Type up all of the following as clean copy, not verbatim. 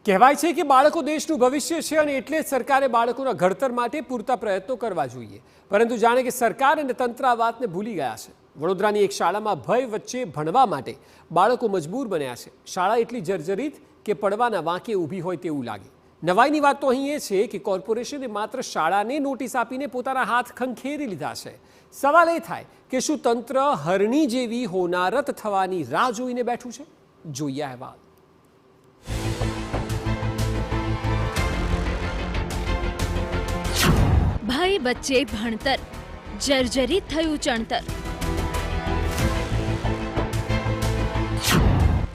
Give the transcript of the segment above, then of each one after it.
કહેવાય છે કે બાળકો દેશનું ભવિષ્ય છે અને એટલે જ સરકારે બાળકોના ઘડતર માટે પૂરતા પ્રયત્નો કરવા જોઈએ, પરંતુ જાણે કે સરકાર અને તંત્ર આ વાતને ભૂલી ગયા છે। વડોદરાની એક શાળામાં ભય વચ્ચે ભણવા માટે બાળકો મજબૂર બન્યા છે। શાળા એટલી જર્જરિત કે પડવાના વાંકે ઊભી હોય તેવું લાગે। નવાઈની વાત તો અહીં એ છે કે કોર્પોરેશને માત્ર શાળાને નોટિસ આપીને પોતાના હાથ ખંખેરી લીધા છે। સવાલ એ થાય કે શું તંત્ર હરણી જેવી હોનારત થવાની રાહ જોઈને બેઠું છે? જોઈએ અહેવાલ। ભય વચ્ચે ભણતર, જર્જરિત થયું ચણતર।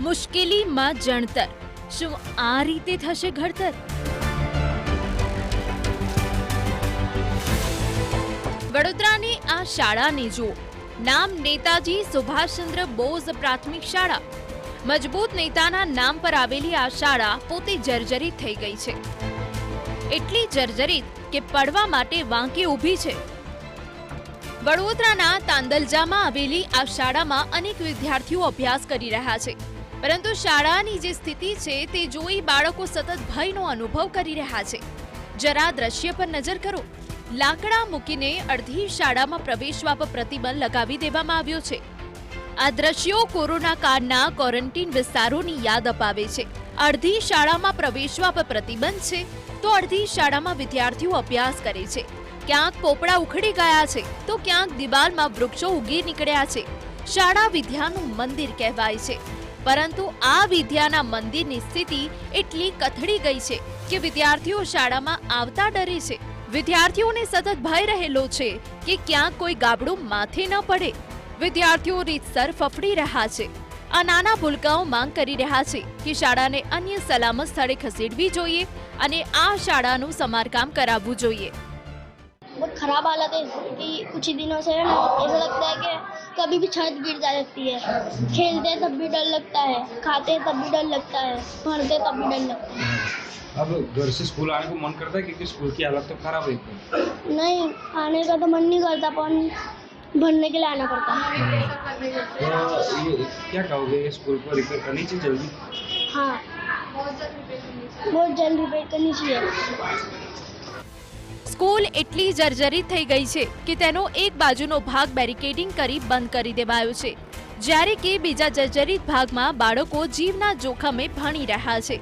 મુશ્કેલીમાં જણતર, શું આ રીતે થશે ઘડતર? વડોદરાની આ શાળાને જુઓ। નામ નેતાજી સુભાષચંદ્ર બોઝ પ્રાથમિક શાળા। મજબૂત નેતાના નામ પર આવેલી આ શાળા પોતે જર્જરિત થઈ ગઈ છે। એટલી જર્જરિત કે પડવા માટે વાંકે ઊભી છે। વડોદરાના તાંદલજામાં આવેલી આ શાળામાં અનેક વિદ્યાર્થીઓ અભ્યાસ કરી રહ્યા છે, પરંતુ શાળાની જે સ્થિતિ છે તે જોઈ બાળકો સતત ભયનો અનુભવ કરી રહ્યા છે। જરા દ્રશ્ય પર નજર કરો। લાકડા મૂકીને અડધી શાળામાં પ્રવેશવા પર પ્રતિબંધ લગાવી દેવામાં આવ્યો છે। આ દ્રશ્યો કોરોના કાળના ક્વોરન્ટીન વિસ્તારોની યાદ અપાવે છે। અડધી શાળામાં પ્રવેશવા પર પ્રતિબંધ છે તો અડધી શાળામાં વિદ્યાર્થીઓ અભ્યાસ કરે છે। ક્યાંક પોપડા ઉખડી ગયા છે તો ક્યાંક દિવાલમાં વૃક્ષો ઉગી નીકળ્યા છે। શાળા વિદ્યાનું મંદિર કહેવાય છે, પરંતુ આ વિદ્યાના મંદિરની સ્થિતિ એટલી કથળી ગઈ છે કે વિદ્યાર્થીઓ શાળામાં આવતા ડરે છે। વિદ્યાર્થીઓને સતત ભય રહેલો છે કે ક્યાંક કોઈ ગાબડું માથે ન પડે। વિદ્યાર્થીઓ રીતસર ફફડી રહ્યા છે। આ નાના ભૂલકાઓ માંગ કરી રહ્યા છે કે શાળાને અન્ય સલામત સ્થળે ખસેડવી જોઈએ અને આ શાળાનું સમારકામ કરાવવું જોઈએ। बहुत खराब हालत है कि कुछ ही दिनों से ना ऐसा लगता है कि कभी भी छत गिर जा सकती है। खेलते हैं तब भी डर लगता है, खाते हैं तब भी डर लगता है, पढ़ते तब भी डर लगता है। अब घर से स्कूल आने को मन करता है क्योंकि स्कूल की हालत तो खराब है एकदम। नहीं, आने का तो मन नहीं करता, पर भरने के लिए आना पड़ता है। तो ये क्या कहोगे, ये स्कूल को रिपेयर करनी चाहिए जल्दी? हाँ, बहुत जल्द रिपेयर करनी चाहिए। સ્કૂલ એટલી જર્જરિત થઈ ગઈ છે કે તેનો એક બાજુનો ભાગ બેરિકેડિંગ કરી બંધ કરી દેવાયો છે, જ્યારે કે બીજા જર્જરિત ભાગમાં બાળકો જીવના જોખમે ભણી રહ્યા છે।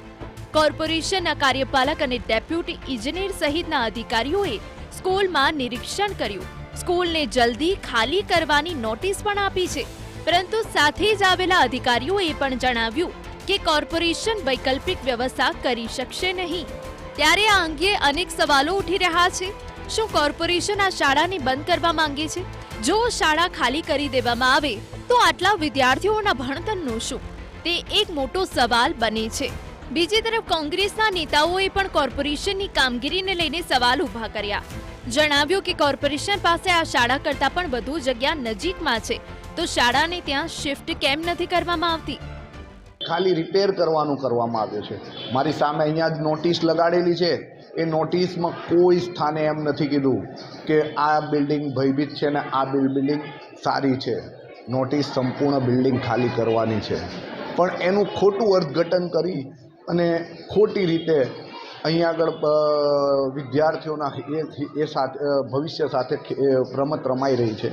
કોર્પોરેશનના કાર્યપાલક અને ડેપ્યુટી ઇજનેર સહિતના અધિકારીઓએ સ્કૂલમાં નિરીક્ષણ કર્યું। સ્કૂલને જલ્દી ખાલી કરવાની નોટિસ પણ આપી છે, પરંતુ સાથે જ આવેલા અધિકારીઓએ પણ જણાવ્યું કે કોર્પોરેશન વૈકલ્પિક વ્યવસ્થા કરી શકશે નહીં। ત્યારે આ અંગે અનેક સવાલો ઉઠી રહ્યા છે। શું કોર્પોરેશન આ શાળાને બંધ કરવા માંગે છે? જો શાળા ખાલી કરી દેવામાં આવે તો આટલા વિદ્યાર્થીઓના ભણતરનું શું? તે એક મોટો સવાલ બને છે। બીજી તરફ કોંગ્રેસના નેતાઓએ પણ કોર્પોરેશનની કામગીરીને લઈને સવાલ ઊભા કર્યા। જણાવ્યું કે કોર્પોરેશન પાસે આ શાળા કરતાં પણ વધુ જગ્યા નજીકમાં છે, તો શાળાને ત્યાં શિફ્ટ કેમ નથી કરવામાં આવતી? ખાલી રિપેર કરવાનું કરવામાં આવ્યું છે। મારી સામે અહીંયા જ નોટિસ લગાડેલી છે। એ નોટિસમાં કોઈ સ્થાને એમ નથી કીધું કે આ બિલ્ડિંગ ભયભીત છે ને આ બિલ્ડિંગ સારી છે। નોટિસ સંપૂર્ણ બિલ્ડિંગ ખાલી કરવાની છે, પણ એનું ખોટું અર્થઘટન કરી અને ખોટી રીતે અહીંયા આગળ વિદ્યાર્થીઓના ભવિષ્ય સાથે રમત રમાઈ રહી છે।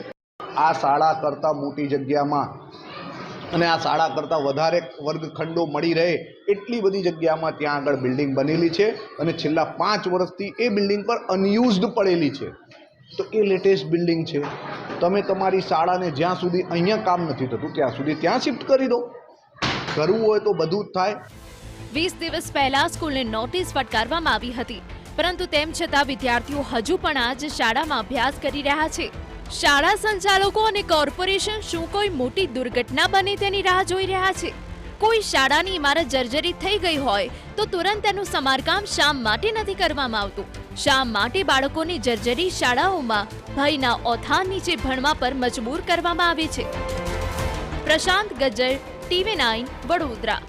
આ શાળા કરતાં મોટી જગ્યામાં અને આ શાળા કરતાં વધારે વર્ગખંડો મળી રહે એટલી બધી જગ્યામાં ત્યાં આગળ બિલ્ડિંગ બનેલી છે અને છેલ્લા 5 વર્ષથી એ બિલ્ડિંગ પર અનયુઝડ પડેલી છે। તો એ લેટેસ્ટ બિલ્ડિંગ છે। તમે તમારી શાળાને જ્યાં સુધી અહીંયા કામ નથી થતું ત્યાં સુધી ત્યાં શિફ્ટ કરી દો। કરવું હોય તો બધું જ થાય। 20 દિવસ પહેલા સ્કૂલને નોટિસ ફટકારવામાં આવી હતી, પરંતુ તેમ છતાં વિદ્યાર્થીઓ હજુ પણ આ જ શાળામાં અભ્યાસ કરી રહ્યા છે। શાળા સંચાલકો અને કોર્પોરેશન શું કોઈ મોટી દુર્ઘટના બને તેની રાહ જોઈ રહ્યા છે? કોઈ શાળાની ઇમારત જર્જરિત થઈ ગઈ હોય તો તુરંત તેનું સમારકામ શા માટે નથી કરવામાં આવતું? શા માટે બાળકોને જર્જરિત શાળાઓમાં ભયના ઓથાર નીચે ભણવા પર મજબૂર કરવામાં આવે છે? પ્રશાંત ગજ્જર, TV9 વડોદરા।